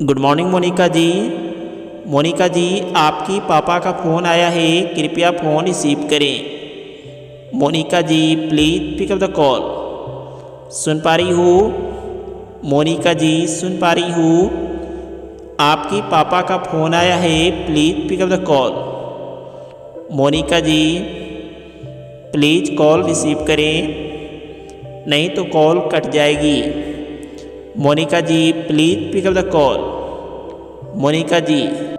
Good morning Monika जी। मोनिका जी, आपकी पापा का फ़ोन आया है, कृपया फ़ोन रिसीव करें। Monika ji, please pick up the call. सुन पा रही हूँ मोनिका जी, सुन पा रही हूँ। आपकी पापा का फ़ोन आया है, please pick up the call. Monika ji, please call receive करें, नहीं तो कॉल कट जाएगी। Monika ji, please pick up the call. Monika ji.